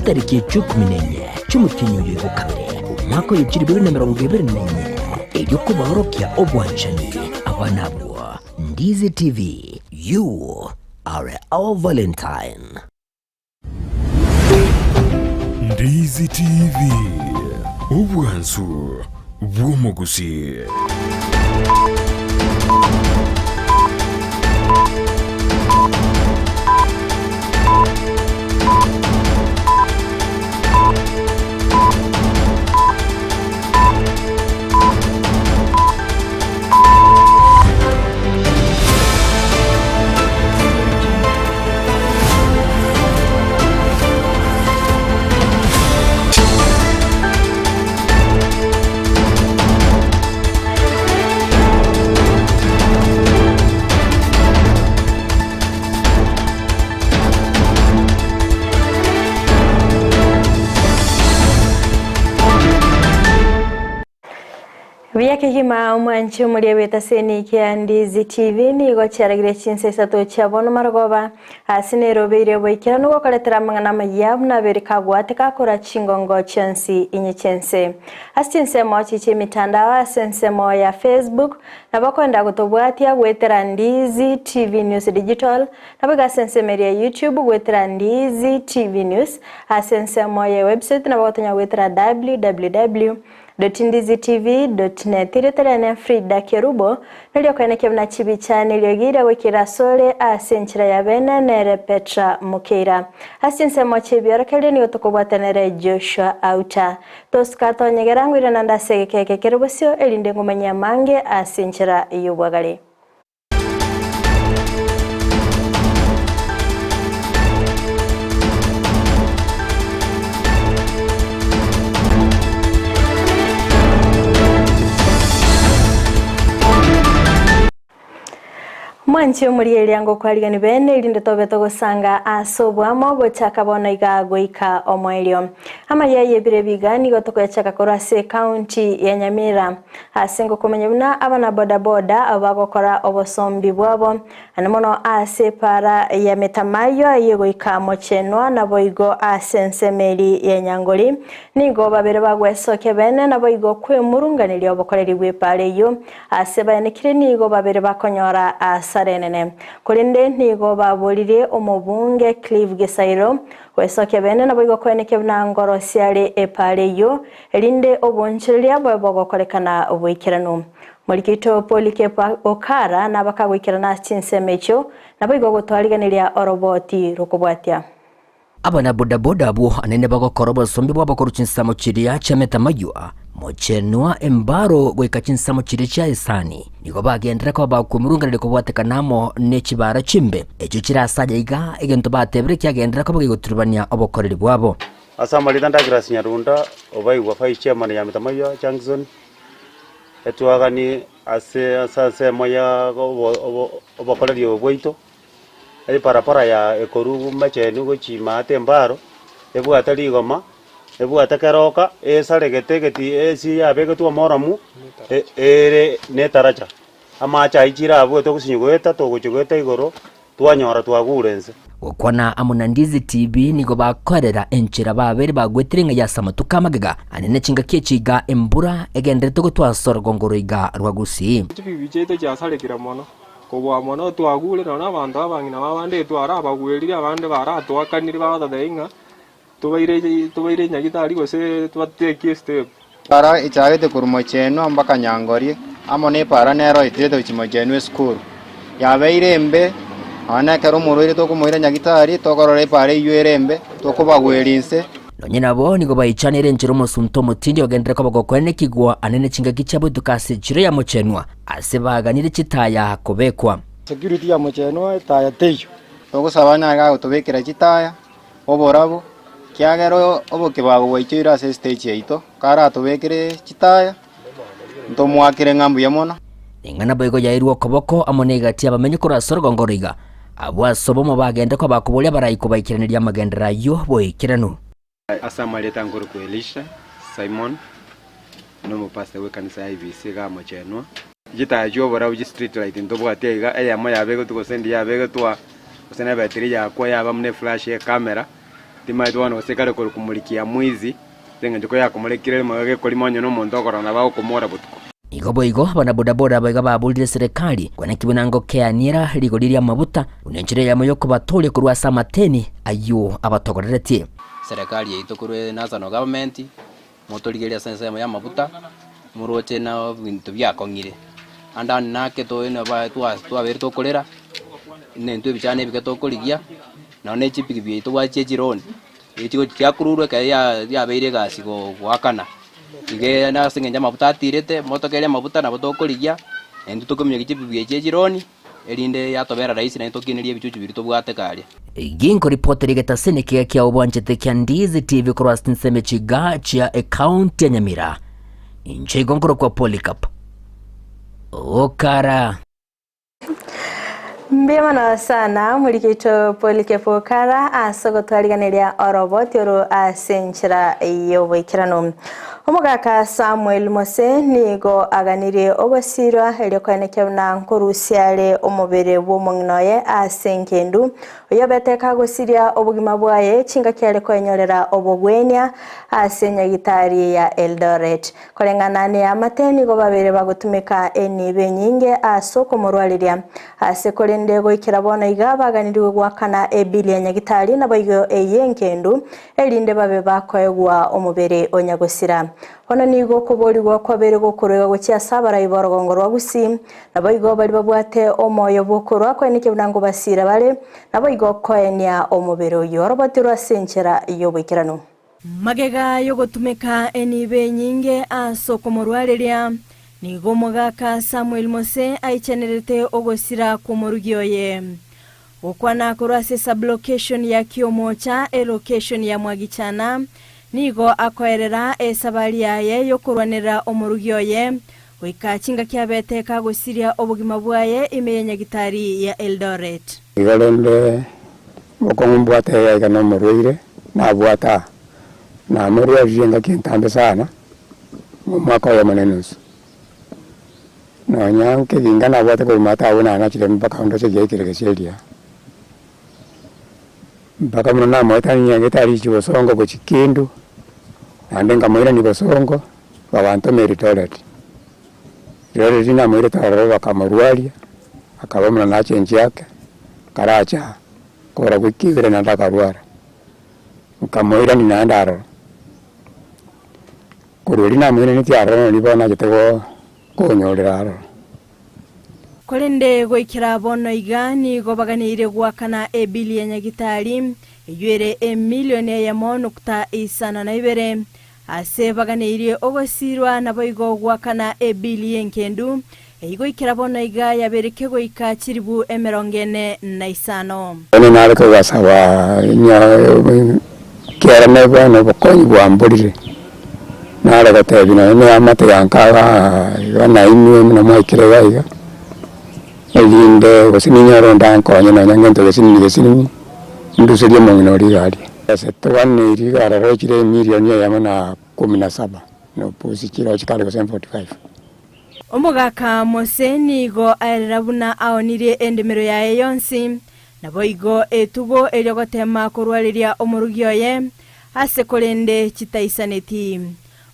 chitariki cy'ukuminenye cy'umutinyo y'ukabire umwaka w'ibiri na 2024 iryo kubahorokia obwanjani abanabo Ndizi TV. You are our Valentine. Ndizi TV. Ubwansu bw'umugusi. Kihima mwanchi muri weta seni kia Ndizi TV ni gocharagira CHINSA ISATO chabono maragoba asine robere boikira no koletera mangana mayab na berika gwateka kora chingongo chansi inye CHINSA CHINSA mochiche mitandao asense mo ya Facebook na bakwenda gutobwatia gwetera Ndizi TV News Digital na baga sense media YouTube gwetera Ndizi TV News asense mo ya website na bagotonya gwetera www.ndizitv.net Tireterane FRIDAH KERUBO nilio kweneke mna chibicha nilio gira wikira sole asenchira ya bene nere Petra Mokeira asense moche biyorakeli ni utokobwata nere Joshua AUTA toskato nyegerangu ila nanda segekeke KERUBO elinde ngumenya mange asenchira yubwagali. Mwanchi muri eliango kwaligani bene ilinde tobeto gosanga asobwamo gochakabona igagoika omwelio AMAYIA yebire bigani gotoko yachaka korase county ya Nyamira asengo kumenyabuna abana boda abagokora obosombi bwabo anamono ase para ya metamayo yegoika mochenwa na boigo asensemeri ya Nyangoli nigo babere bagwesoke bene na boigo kwemurunganiri obokoreri bwepare yo ase bayanekire nigo babere bakonyora sarenene kulinde nigo baburire omubunge Clive Gesairo wesoke bene na boigo kweneke bnangoro siale epareyo elinde obonchiria bwebo kolekana obwikirano Molikito polike okara na bakagwikirana CHINSA mecho na boigo gotwaliganiria oroboti rukubwatia abana boda abo anene bagokora bosombi bwabakora CHINSA mochiria chametamayo mochenwa embaro gweka CHINSA mochiria cha isani nigo bagendera ko bakumurunganire ko bwatekanamo nekibara chimbe ejo kirasaja iga egento batebere kyagendera ko bagigoturubania obokoreri bwabo asamalita ndagira Nyarunda obaigwa vice chairman ya metamayo Jackson etwagani ase moya obokoreri obwoito eli parapara ya ekorugu machenu gochima atembaro ebwata ligoma ebwata keroka esaregete geti esi yabegetu moramu ere netaracha amacha ichira abo tokusinyugweta togochugweta igoro twanyora twagurenze okwana amuna Ndizi TV nigo bakorera enchira babere bagwetirenga ya samatuka magaga anene chinga kechiga embura egendere togotwasora gongoro iga rwa Gusii bibichete cyasarekira mono kubwa mono twagure na abantu abangina babande twara abagwerira abande baratwakanira badathenga tubaire nyagitari gose twatekie step para ichagete kurmocheno mpaka Nyangori amone para nero itete uchimocheno school yabeire embe ana kero murire tokumwira nyagitari tokorore pare yuerembe tokubagwerinse nonyina bo nigo baichanire njiro musunto mutindi ogendera ko bagokwene kigwa anene chinga gichabo tukase chiro ya mochenwa asebaganire chitaya kobekwa security ya mochenwa taya teyo togusabana ga gutubekera chitaya oborabo kiagero obokibago waichira se stage yaito kara tubekere chitaya ntomwakire ngambu ya mono ingana boigo yairwo koboko amonegati abamenye kurasoro gongoriga abwasobo mo bagende ko bakubulia barayiko baikiraniria magendera yo boikirano asamaleta ngoro ku Elisha Simon no mo pastor we kanisa IVC ga mochenwa gita jo bora uji street light ndobwate ga aya mo yabego tuko sendi yabego twa usena battery ya kwa yaba mne flash ya camera timaitwana usikare kumulikia mwizi tenga njoko ya kumulikire mwage kulimonyo no muntu okorana ba ukumora butuko igo bana bodaboda baiga babulire serikali kwana kibinango keanira ligoriria mabuta unenjire ya moyo kubatole kurwa samateni ayo abatogoreretie serikali yitukurwe national government motorigeria sense ya mabuta muroche na bintu byakongire andani nake to ene ba twaberto kolera nentwe bichane bikato koligia na ne chipiki to wache jironi itigo kyakururwe ka ya beire gasigo gwakana ige na singenja mabuta atirete motokere mabuta na botokoligia endu tukomye kichipi jironi elinde yatobera rais na itokinirie bichuchu birito bwate kale ginko reporter igetaseneke kya obwanjete kya Ndizi TV cross nseme chiga chia account ya Nyamira inche gonkoro kwa Polycarp Okara Mbiyamana sana mulikito Polycarp Okara asogotwaliganiria oroboti oru asenchira yobwikirano omugaka Samuel Mose nigo aganirie obosirwa elyokaneke na nkurusiale omubere bw'omunginoye asenkendu oyobeteka gusiria obugima bwaye chinga kyale kwenyorera obogwenya asenya gitari ya Eldoret kolengana ne amateni go babere bagutumika enibe nyinge asoko morwaliria asekolende go ikirabona igaba aganiriwe gwakana ebilia nyagitari nabayo eyenkendu elinde babe bakoegwa omubere onyagosira ono nigo kuboligwa kwabere gokorega gokia sabara iborogongo rwa Gusii nabayigo bali babwate omoyo bokorwa kwenike bunango basira bale nabayigo koenia omubero yorobatirwa senchera yobwikirano magega yogotumeka enibe nyinge asoko morwaleria nigo mugaka Samuel Mose aichenerete ogosira kumurugyoye okwana kurase sublocation ya Kiomocha location ya Mwagichana nigo akoerera esabali yaye yokurwanira omurugyoye wikachinga kyabeteka gusiria obugima bwaye imenya gitari ya Eldoret igolende bokombwate ya kana murwire na bwata na murwa jinga kintambe sana mwaka ya manenusu na nyanke ingana bwate ko mata abona na chile mpaka ndo se yekire kesheria mpaka mna mwata nyangitari chibosongo ko chikindu ande ngamwira ni bosongo babantu meritolet rero zina mwira tararo bakamurwalia akabamuna na chenji yake karacha kora kwikire na ndakarwara nkamwira ni nandaro kururi na mwira ni tiararo ni bona jetego konyorero kolende goikira bono igani gobaganire gwakana ebilia nyagitari eyere emilione ya monukta isana na ibere ase baganire ogosirwa naboigo gwakana ebilia nkendu eigo ikirabono iga yabereke goika chiribu emerongene na isano ene nareko gasaba nya kera nebo no bokonyi bwamburire nare gatebina ne amate yankaga yana inu na mwikire gaiga elinde gosininyoro ndankonye na nyangento gesini nduserie monginori gari asetwane iri gararo chire milioni ya mana 17 no pusi chiro chikale 45 omugaka Mose nigo aerabuna aonirie endemero yae yonsi naboigo etugo eryogotema kurwaliria omurugyoye asekolende chitaisaneti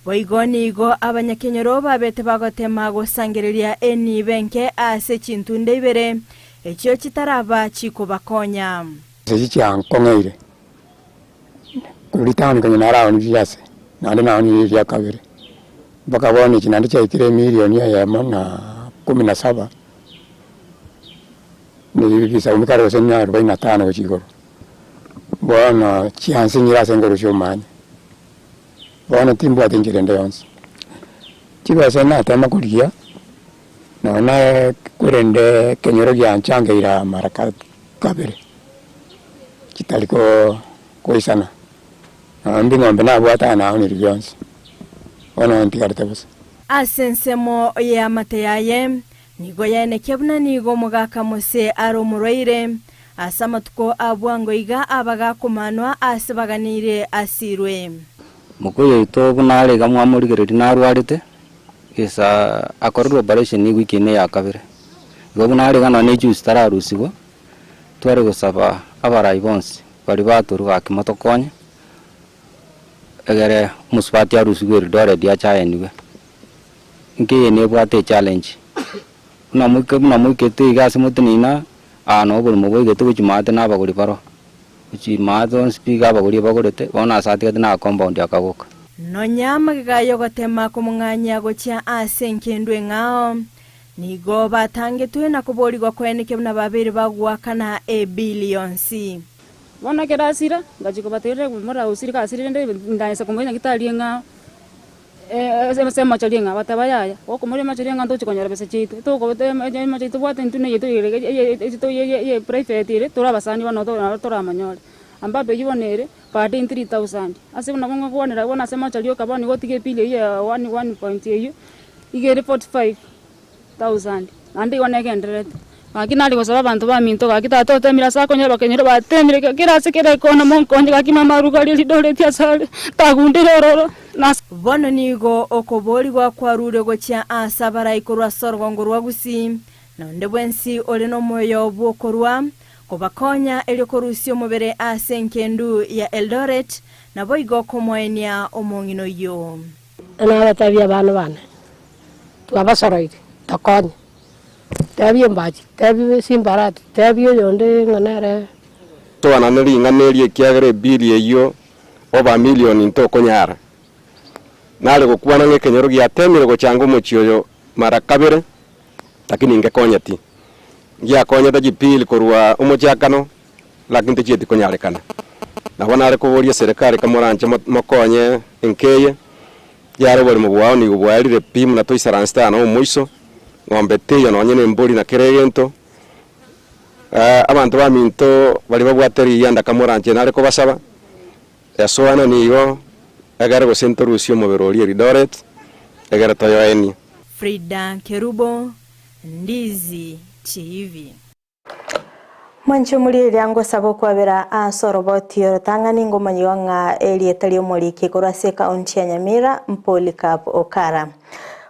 boigo nigo abanyakenyoro babete bagotema gosangereria eni benke ase chintunde ibere ekyo chitaraba chikubakonya sisi ankongeire kulitani kwenye narao ni vyase nande naoni vya kabiri mpaka boni chinande cha ikire milioni ya mana 17 ni visa umikaro wasenya 45 wachigoro bwana chiansi nyira sengoro shomani bwana timbo atinjirende yonsi chiba sena tema kulia naona kurende kenyoro gyanchange ira maraka kabiri kitaliko koisana ambi ngombe na bwata na oni ryonsi ona ntikarete bose asensemo ya mateyaye nigo yene kebuna nigo mugaka Mose aromurwaire asamatuko abwango iga abaga kumanwa asibaganire asirwe mukoyo ito bunale gamwa murigereri narwarite isa akorwa operation ni wiki ne yakabire go bunale gana ne juice tararusigo tware gusaba abarai bonse bari baturuga kimotokonye egere musbati arusi gwer dore dia chaenwe nke ne bwate challenge na muke te gas mutinina ano bul mo ge tu chimate na baguri paro chimate speak abaguri bagurete ona sati na compound yakagoka no nyama gigayo gotema kumunganya gocha asenkendwe ngao nigo batange twena kuboligwa kweneke na babiri bagwakana a billion c bona kerasira ngajiko batere mura usirika asirinde ndaisa kumenya kitali ngao sema chalinga batabayaya oko muri machalinga ndo chikonyara bese chitu to ko ma chitu bwate ntune yetu ye private ire tora basani bano tora manyore ambabe yibonere padi 3000 ase buna bonga kuonera bona sema chalio kabani gotige pile ye 1.8 igere 45000 andi wanekendere akina liko sababu bantu ba minto akita tote mira sako nyaba kenyero batemire kira sekera ikona monkonje kakima maruga lili dole tia sale tagundire roro nas bono nigo okobori gwa kwarure gocha asabara ikorwa sorgongo rwa Gusii na ndebwensi ole no moyo bwokorwa kobakonya elikorusi omubere asenkendu ya Eldoret na boigo komoenia omongino yo ana batabya bana bana twabasoroire takonya tabi mbaji tabi simbarati tabi yonde nganare to ananeri nganeri kiagere bilie yo over million into konyara nale gukwana ngekenyero gya temire go changu muchioyo mara kabere lakini ngekonyati gya konyata jipili korwa umuchakano lakini tichiti konyarekana nabona ari kuboria serikali kamuranche mokonye enkeye yare boli mubwao ni ubwalire pimu na toisaransta na umuiso ngombe teyo no nyene mboli na keregento abantu baminto bali babwateri yanda kamuranche nare ko basaba yasoana niyo agara go sentorusio moberoli Eldoret agara toyoeni FRIDAH KERUBO Ndizi TV Mancho muri ryango sabo kwabera asoroboti yorotangani ngoma nyonga elietali omoliki korase county ya Nyamira mpoli kap okara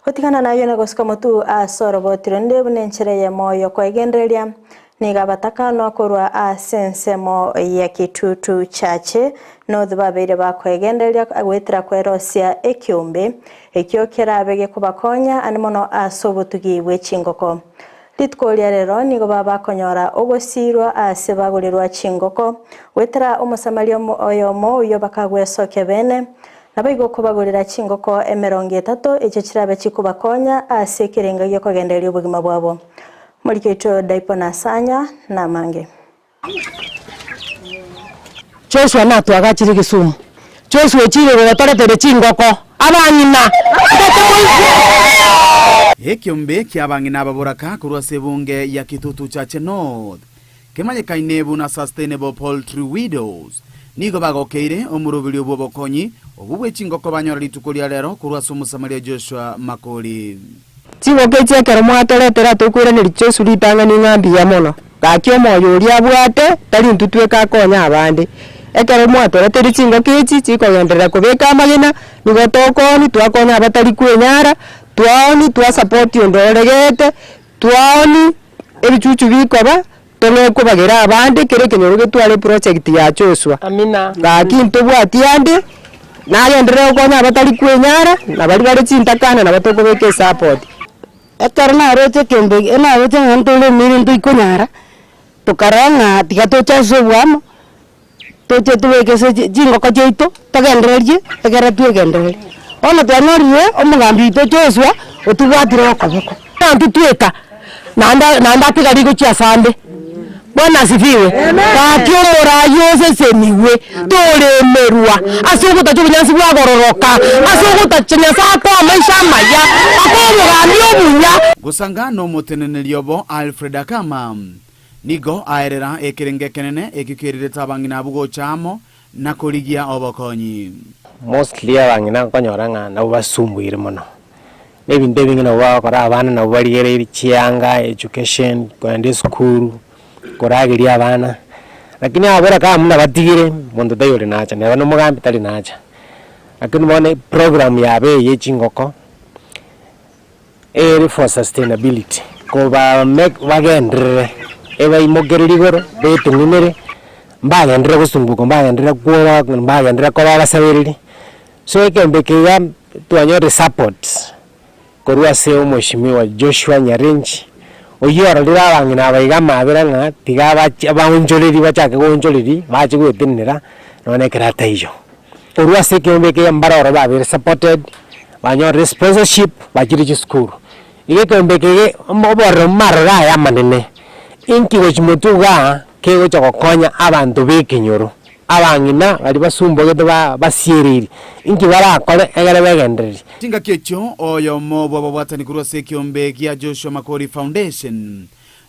otikana nayo na gosika motu asoroboti ronde bunenchere ya moyo kwa igendelia niga bataka no korwa asensemo ya kitutu chache no thubabire bakwegendelia agwetira kwerosia ekyombe ekyokera abege kubakonya animono asobotugiwe chingoko litkolia rero nigo babakonyora ogosirwa asebagurirwa chingoko wetira omusamalia oyomo uyo bakagwesoke bene nabaigo kubagurira chingoko 30 echo kirabe chikubakonya asekerenga yo kugendelia ubugima bwabo Mokeira daipo nasanya na mange Joshua nato agachiri Kisumu Joshua chire gotoretere chingoko abanyina Ekyombe kyabangina ababoraka kurwa sebunge ya kitutu chache North kemanye kainebu na Sustainable Poultry Widows nigo bagokeire omurubiri obubokonyi obubwe chingoko banyora litukolia lero kurwa somusamaria Joshua Makoli Chingoko chekero mwatoretera tukwira ni Joshua litanga ni ngambi ya mono gakyo moyo uri abwate tali ntutweka konya abandi ekero mwatoretera chingoko ichi chikogenderera kubeka amagina nigo tokoni twakonya abatali kwenyara twani twa support ondoregete twani ebichuchu bikoba tone kubagira abandi kere kenyoruge twale project ya Joshua amina gakinto bwati ande nagendere konya abatali kwenyara nabali bari chintakana nabatokobeke support ekarna roche kembe ena roche ngantole mirinto ikonyara tukaranga tikatocha sobwamo toche tuwekese jingoko jeito tagendererie egera tuegenderere ona twanoriye omugambi to Joshua otubwatira okoboko nantu tweka nanda tigari gocha sande bwana sifiwe bakyomora yose seniwe tolemerwa asuguta cy'ubunyansi bwagororoka asuguta cyanyasa kwa maisha maya akomugambi obunya gusangano mutenene lyobo FRIDAH kama nigo aerera ekerenge kenene ekikirire tabangina abugo chamo na koligia obokonyi mostly abangina konyoranga na basumbuire mono ebinde bingina wakora abana na barigere chianga education kwende school koragiria abana lakini abora kama muna batigire mondo tayore nacha ne bano mugambi tali nacha lakini bone program yabe yechingoko for sustainability ko ba make bagendre eba imogereri goro betunimere mbagendera gusumbuko mbagendera kwora mbagendera ko babasabiriri so ekembekega twanyore support korwa seo mheshimiwa Joshua Nyarenji oyora rira abang'ina abaiga mabera ng'a tiga abonjoreri bachake gonjoreri bache gwetenera none kerata iyo korwa se kembekega mbaroro babere supported banyore sponsorship bachirichi school ige kembekege mboro marora ya manene inki gochimotuga kego chokokonya abantu bekinyoro abang'ina bali basumbogete basiereri inki barakore egere begendereri tinga kecho oyo mobo babwatani kurwa se kiombe kia Joshua Makori Foundation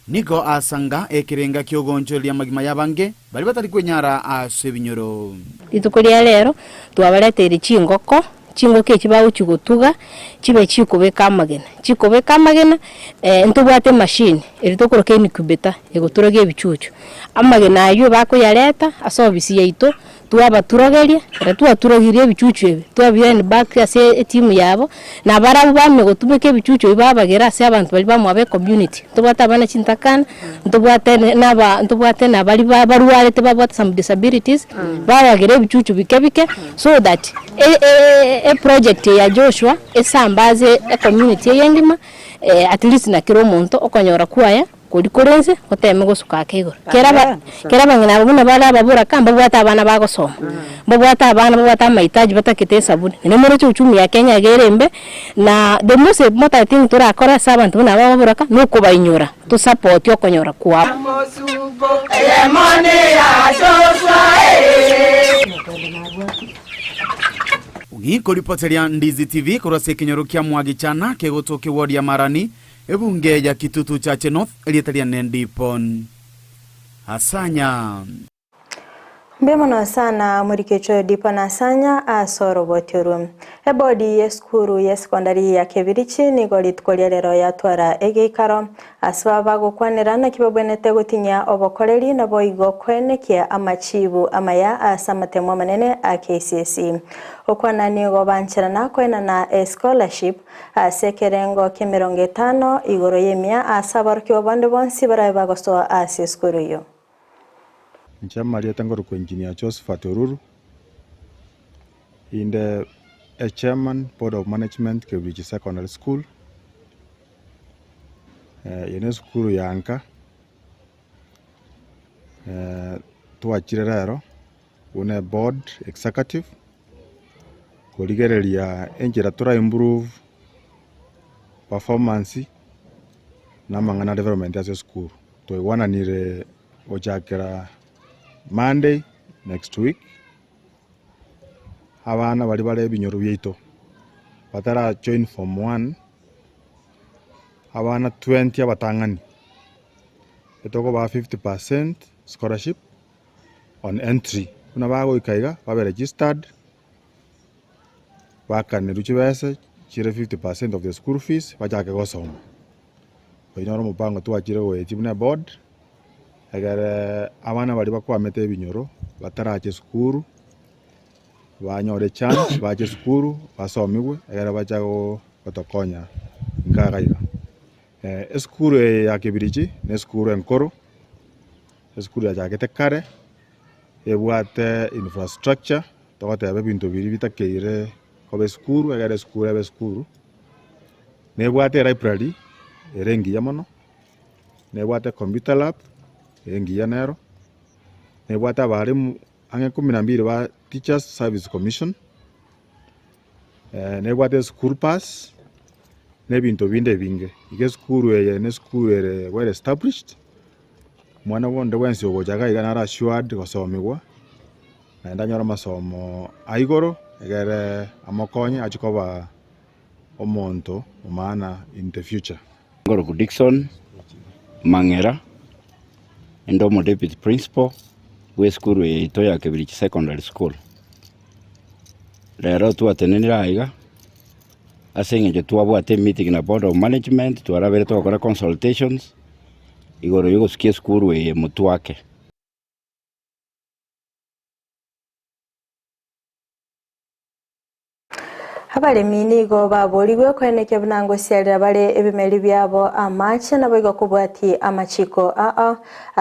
niko asanga ekirenga kyogonjolia magima yabange bali batari kwenyara asebinyoro itukuria lero twabaletera chingoko kibaho kigutuga kibe kikubeka amagena ntubwate machine eritokoroke incubator egoturage ebichuchu amagena ayo bakoyareta asobisi yaito twabaturogeria twaturagirie ebichuchu ebi twabirani back ase timu yabo na barabu bame gotubeka ebichuchu babagera ase abantu bali bamwabe community tubwata bana chintakana ntubwate na bali baruarete babwata some disabilities babagera ebichuchu bikebike so that a project ya Joshua esambaze a community yengima at least na kiro muntu okonyora kwaya kodikorenze oteme gosuka kegoro keraba ngina buna bala babura kamba bwata abana bagosoma bwata abana bwata mahitaji batakete sabuni ne muri uchumi ya Kenya gerembe na the most important thing turakora sabantu buna babura ka nuko bayinyura to support okonyora kwa Ngiko ripoteria Ndizi TV kurase kinyoro kia mwagichana kegotoke ward ya Marani ebunge ya Kitutu Chache North elietaria nendipon asanya Mbemana sana murikecho dipana asanya asoro botiru ebodi yeskuru ya sekondari ya Kebirichi ni golitkolia lero ya twara egeikaro asbaba gukwanira na kibabwenete gutinya obokoreri na boigo kwenekia amachibu amaya asamatemo manene a KCSE okwana ni gobanchirana kwena na scholarship asekerengo ke50 igoro yemia asabarki obande bonsi baraba gosoa aseskuru yo Nchama aliyetangwa kwa engineer Josephat Oruru in the chairman board of management Kebirichi Secondary School yene skuru yanka tuachire rero une board executive koligereria enjira tura improve performance na mangana development ya school to wana nire ojakera Monday next week abana bali bale binyoro byeito batara join form 1 abana 20 abatangani etoko ba 50% scholarship on entry kuna bago ikaiga babe registered bakane ruchibese chire 50% of the school fees bajake gosoma binyoro mupango tuachire we tibune board agara abana bali bakwamete binyoro batarache skuru banyore chance bache skuru basomiwe agara bachago batokonya ngagaiga skuru ya Kebirichi ne skuru enkoro skuru ya jakete kare ebwate infrastructure togote be bintu biri bitakeire kobe skuru agara skuru ne bwate library erengi yamono ne bwate computer lab engi yanero ne bwata bari ange 12 ba teachers service commission ne bwata school pass ne bintu binde binge ige school ne school well established mwana wonde wensi ogojaga iganara assured gosomiwa na ndanyora masomo aigoro egere amokonye achikoba omonto omana in the future Ngoro Dixon Mangera Ndomo deputy principal we skuru yeito ya Kebirichi Secondary School. Lero tuatenenera aiga asengeje tuabwate meeting na board of management tuarabere twakora consultations igoro yugo sikie skuru ye mutu wake. Abalemi nigo baburiwe kweneke bunango sialira bale ebimeli byabo amache naboigo kubwati amachiko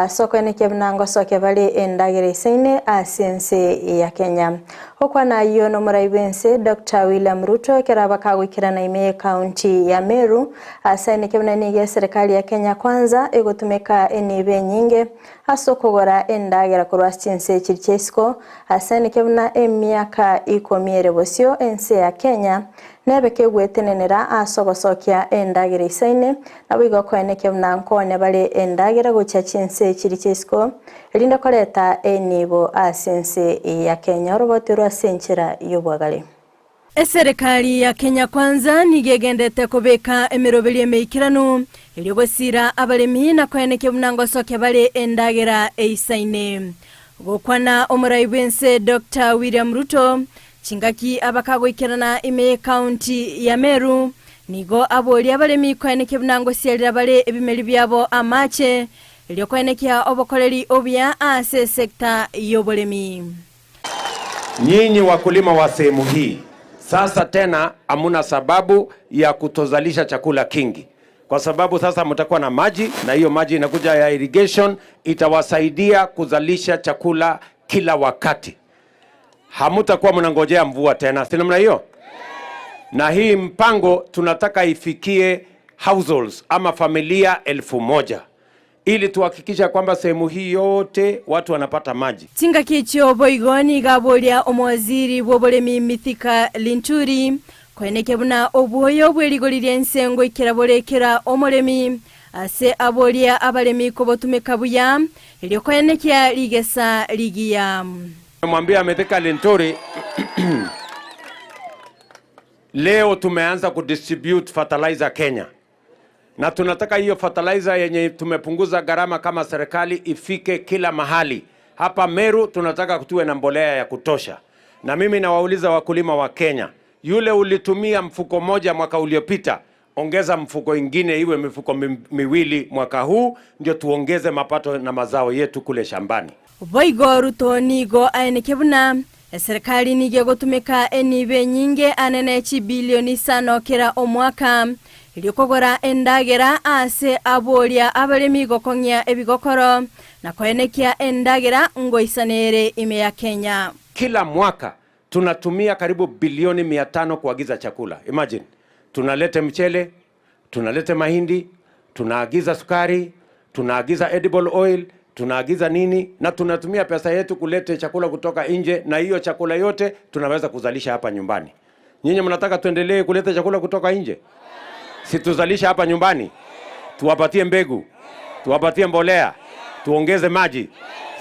soko eneke bunango soke bale endagire isaine asiense ya Kenya. Okwana iyo no muraibense Dr. William Ruto keraba kagwikira na Amayiya County ya Meru asaineke bunanige serikali ya Kenya kwanza egotumeka enibe nyinge asokogora endagira kurwa CHINSA chirichesko asaineke buna emyaka 10 bosio ense ya Kenya nebeke gwetenenera asogosokia endagira isaine nabigo kweneke buna bale endagira gocha CHINSA chirichesko linda koleta enibo asense ya Kenya robotero senchera yobwagale. Serikali ya Kenya kwanza nigegendete kubeka emirobeli emeikiranu iligosira abalemi na kweneke bunango soke bale endagira eisaine gokwana omuraibense Dr. William Ruto chingaki abakagwikirana Amayiya County ya Meru nigo aboli abalemi kweneke bunango sialira bale ebimeli byabo amache ilio kwenekia obokoleri obya ase sekta yobolemi. Nyinyi wakulima wa sehemu hii sasa tena hamuna sababu ya kutozalisha chakula kingi, kwa sababu sasa mtakuwa na maji, na hiyo maji inakuja ya irrigation itawasaidia kuzalisha chakula kila wakati. Hamutakuwa mnangojea mvua tena, si namna hiyo? Na hii mpango tunataka ifikie households ama familia 1000 ili tuhakikisha kwamba sehemu hii yote watu wanapata maji. Tinga kicho boigoni gabolia omwaziri bobolemi Mithika Linturi kweneke buna obuyo bweligolire ensengo ikirabolekera omolemi ase abolia abalemi kobotumeka buya ili kweneke ligesa ligia. Mwambia Mithika Linturi leo tumeanza kudistribute fertilizer Kenya. Na tunataka hiyo fertilizer yenye tumepunguza gharama kama serikali ifike kila mahali. Hapa Meru tunataka tuwe na mbolea ya kutosha. Na mimi nawauliza wakulima wa Kenya, yule ulitumia mfuko moja mwaka uliopita, ongeza mfuko ingine iwe mifuko miwili mwaka huu, ndio tuongeze mapato na mazao yetu kule shambani. Boigo Ruto nigo ainekebuna serikali nige gotumeka enibe nyinge anenechi bilioni 5 kera omwaka ilikogora endagera ase abolia abalemi gokongya ebigokoro na kwenekia endagera ngoisanere Amayiya Kenya. Kila mwaka tunatumia karibu bilioni 500 kuagiza chakula. Imagine, tunalete mchele, tunalete mahindi, tunaagiza sukari, tunaagiza edible oil, tunaagiza nini, na tunatumia pesa yetu kulete chakula kutoka nje, na hiyo chakula yote tunaweza kuzalisha hapa nyumbani. Nyinyi mnataka tuendelee kuleta chakula kutoka nje? Si tuzalisha hapa nyumbani? Tuwapatie mbegu, tuwapatie mbolea, tuongeze maji.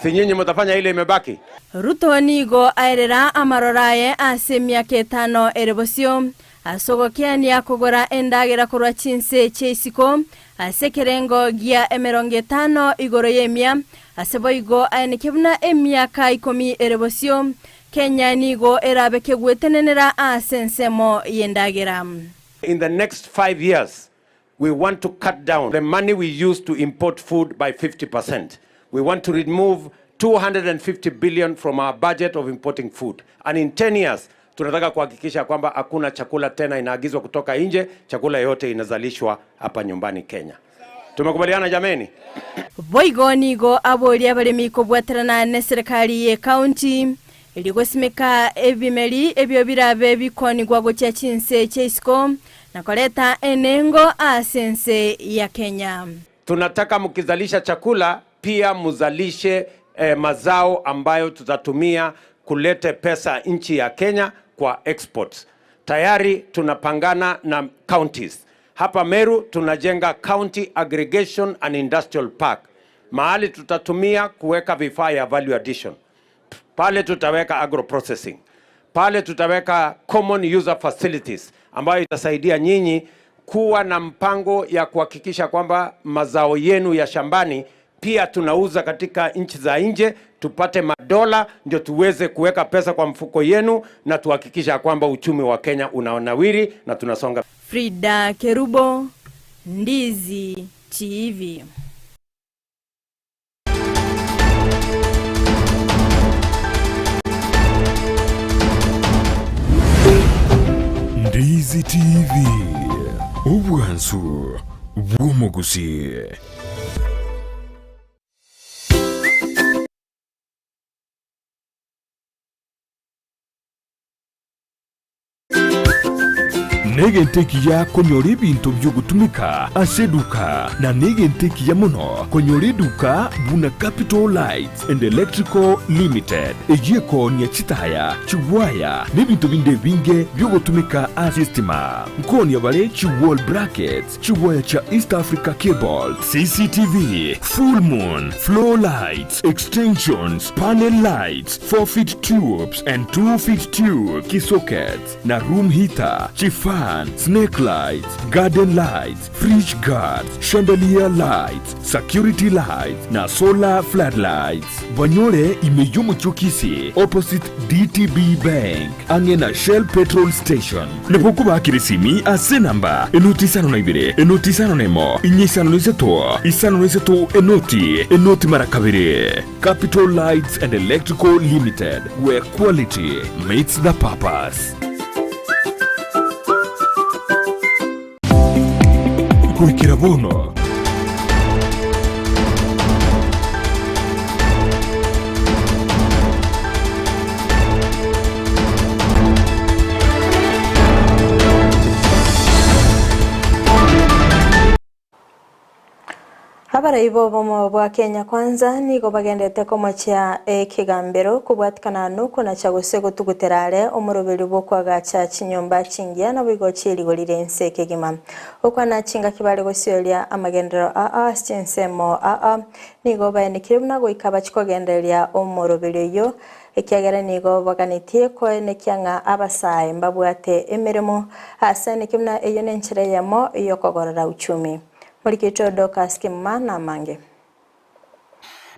Si nyinyi mtafanya ile imebaki? Ruto nigo aerera amaroraye ase myaka 5 erebosio asogokiani akogora endagera kurwa CHINSA cheisiko asekerengo gia 50 igoro yemia aseboigo ainekebuna emyaka 10 erebosio Kenya nigo erabeke gwetenenera asensemo yendagera. In the next 5 years, we want to cut down the money we use to import food by 50%. We want to remove 250 billion from our budget of importing food. And in 10 years, tunataka kuhakikisha kwamba hakuna chakula tena inaagizwa kutoka nje, chakula yote inazalishwa hapa nyumbani Kenya. Tumekubaliana jameni? Boigo nigo aboli abalemi kobwaterana ne serikali ye county iligosimeka ebimeli ebyo birabe bikoni gwago cha CHINSA cheisco na koleta enengo asense ya Kenya. Tunataka mkizalisha chakula pia muzalishe mazao ambayo tutatumia kulete pesa nchi ya Kenya kwa exports. Tayari tunapangana na counties. Hapa Meru tunajenga County Aggregation and Industrial Park. Mahali tutatumia kuweka vifaa ya value addition. Pale tutaweka agro processing. Pale tutaweka common user facilities ambayo itasaidia nyinyi kuwa na mpango ya kuhakikisha kwamba mazao yenu ya shambani pia tunauza katika nchi za nje, tupate madola ndio tuweze kuweka pesa kwa mfuko yenu na tuhakikisha kwamba uchumi wa Kenya unaonawiri na tunasonga. FRIDAH KERUBO, Ndizi TV. Ndizi TV. Ubwansu bw'omu Gusii. Nege nteki ya konyori bintu byo gutumika aseduka na nege nteki ya muno konyori duka buna Capital Lights and Electrical Limited ejeko ni chitaya chiwaya n'ibintu binde binge byo gutumika asistima nkoni yabale chiwall brackets chiwaya cha East Africa Cable CCTV full moon floor lights extensions panel lights 4-feet tubes and 2-feet tube key sockets na room heater chifa snake lights, garden lights, fridge guards, chandelier lights, security lights, na solar floodlights. Banyore imeyomo chokisi opposite DTB Bank, angena Shell Petrol Station. Nepokuba kirisimi ase namba enotisano na ibire, enotisano nemo, inyisano niseto, enoti marakabire. Capital Lights and Electrical Limited, where quality meets the purpose. KERUBO. Habara ibo bomo bwa Kenya kwanza nigo bagendete komochia ekigambero kubwatikana nuko na chagose gutuguterare omuroberi bwo kwagacha chinyomba chingia na bigo chirigo lirense kegima okwana chinga kibale gosyolia amagendero chinsemo nigo baenikire munago ikaba chikogenderia omuroberi yo ekiagera nigo baganitie ko nekyanga abasaye mbabwate emirimo asane kimna eyo nenchire yamo iyo kogorora uchumi Murikito Dokas Kimana Mange.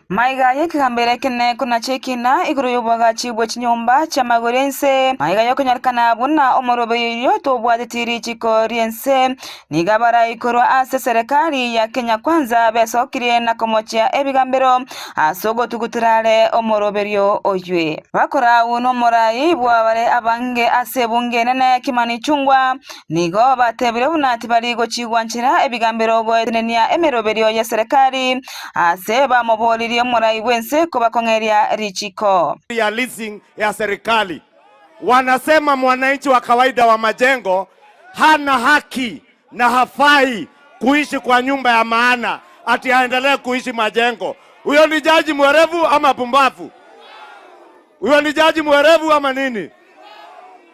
Maiga yekigambere kene kuna chekina iguru yobaga chibwe chinyomba cha magorense maiga yokonyarkana buna omorobe yo to bwadetiri chiko riense nigabara ikoro ase serikali ya Kenya kwanza besokire na komochia ebigambero asogo tugutirale omorobe yo oywe bakora uno morai bwabare abange ase bunge nene kimani chungwa nigo batebire bunati barigo chigwanchira ebigambero go enenia emerobe yo ya serikali ase bamoboli Morai wense kubakongeria richiko ya leasing ya serikali wanasema mwananchi wa kawaida wa majengo hana haki na hafai kuishi kwa nyumba ya maana ati aendelee kuishi majengo. Huyo ni jaji mwerevu ama pumbafu? Huyo ni jaji mwerevu ama nini?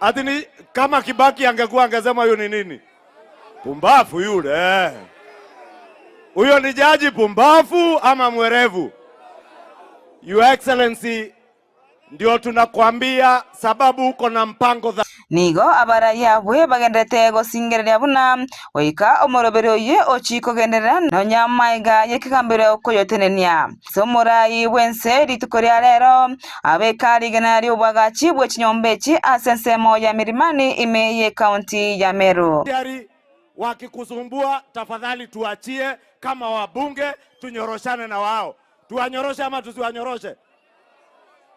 Ati ni kama Kibaki angekuwa angesema huyo ni nini? Pumbafu yule. Huyo ni jaji pumbafu ama mwerevu? Your Excellency, ndio tunakwambia sababu uko na mpango nigo abara yabwe bagendete go singerera buna oika omorobero ye ochiko gendera no nyamaiga yekigambere ko yotenenia somorai wense ritukoria rero abekari genari obagachi bwe chinyombechi asensemo ya mirimani imeye county ya Meru. Wakikusumbua tafadhali tuachie kama wabunge tunyoroshane na wao. Tuwanyoroshe ama tusiwanyoroshe?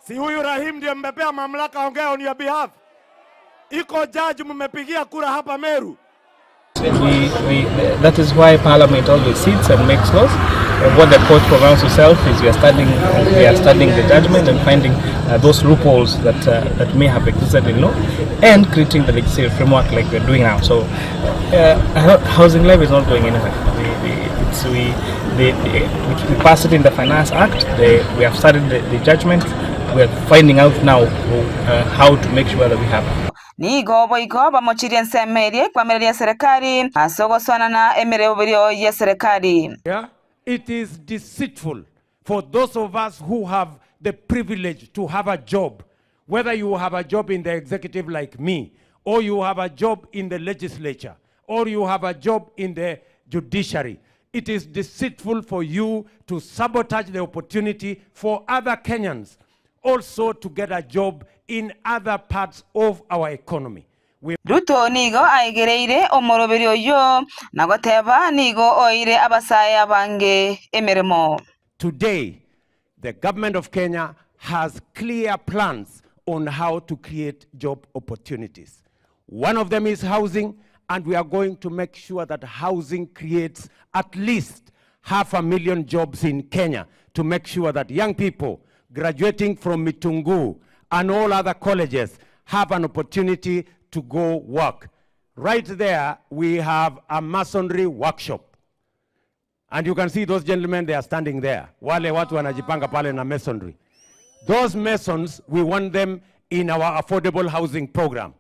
Si huyu Rahim ndiye mbepea mamlaka ongea on your behalf? Iko judge mmepigia kura hapa Meru. That is why Parliament always sits and makes laws. What the court pronounces itself is we are studying the judgment and finding those loopholes that may have existed in law and creating the legislative framework like we're doing now. So housing levy is not going anywhere. We passed it in the Finance Act. We have studied the judgment. We are finding out now how to make sure that we have it. Nigo boiko bamochiria nsemerie kwa mereria serikali asogo swana na emereo ya serikali. Yeah, it is deceitful for those of us who have the privilege to have a job, whether you have a job in the executive like me, or you have a job in the legislature, or you have a job in the judiciary. It is deceitful for you to sabotage the opportunity for other Kenyans also to get a job in other parts of our economy. Ruto nigo aigereire omoroberio yo nagoteba nigo oire abasaya bange emeremo. Today, the government of Kenya has clear plans on how to create job opportunities. One of them is housing, and we are going to make sure that housing creates at least 500,000 jobs in Kenya to make sure that young people graduating from Mitungu and all other colleges have an opportunity to go work. Right there, we have a masonry workshop. And you can see those gentlemen, they are standing there. Wale watu wanajipanga pale na masonry. Those masons, we want them in our affordable housing program.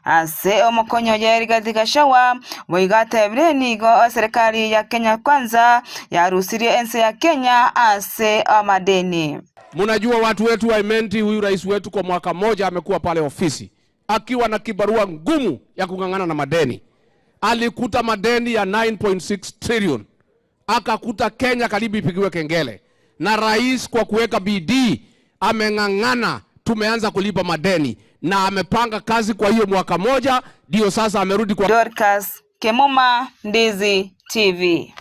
Ase omokonyo jeri katika shawa moigate brenigo serikali ya Kenya kwanza ya rusirie ense ya Kenya ase amadeni. Munajua watu wetu wa imenti, huyu rais wetu kwa mwaka moja amekuwa pale ofisi akiwa na kibarua ngumu ya kungangana na madeni. Alikuta madeni ya 9.6 trillion. Akakuta Kenya karibu ipigiwe kengele. Na rais kwa kuweka bidii amengangana, tumeanza kulipa madeni na amepanga kazi kwa hiyo mwaka moja, ndio sasa amerudi kwa Dorcas Kemoma, Ndizi TV.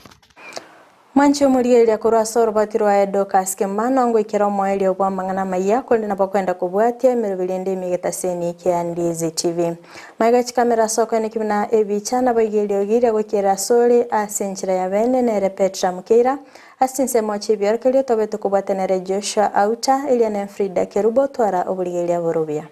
Mwancho murigeria kurwa soro batirwa Dorcas Kemana ngo ikero moelio kwa mangana AMAYIA kwenda napokwenda kubwatia mirubirinde migetaseni kia Ndizi TV. Maigachi kamera soko ni kibina ebichana bayigerio gira gukera sore asenchira ya bene nere Petra Mokeira asinse mochi biorkelio tobeto kubwatenere Joshua AUTA eliane FRIDAH KERUBO twara oburigeria borobia.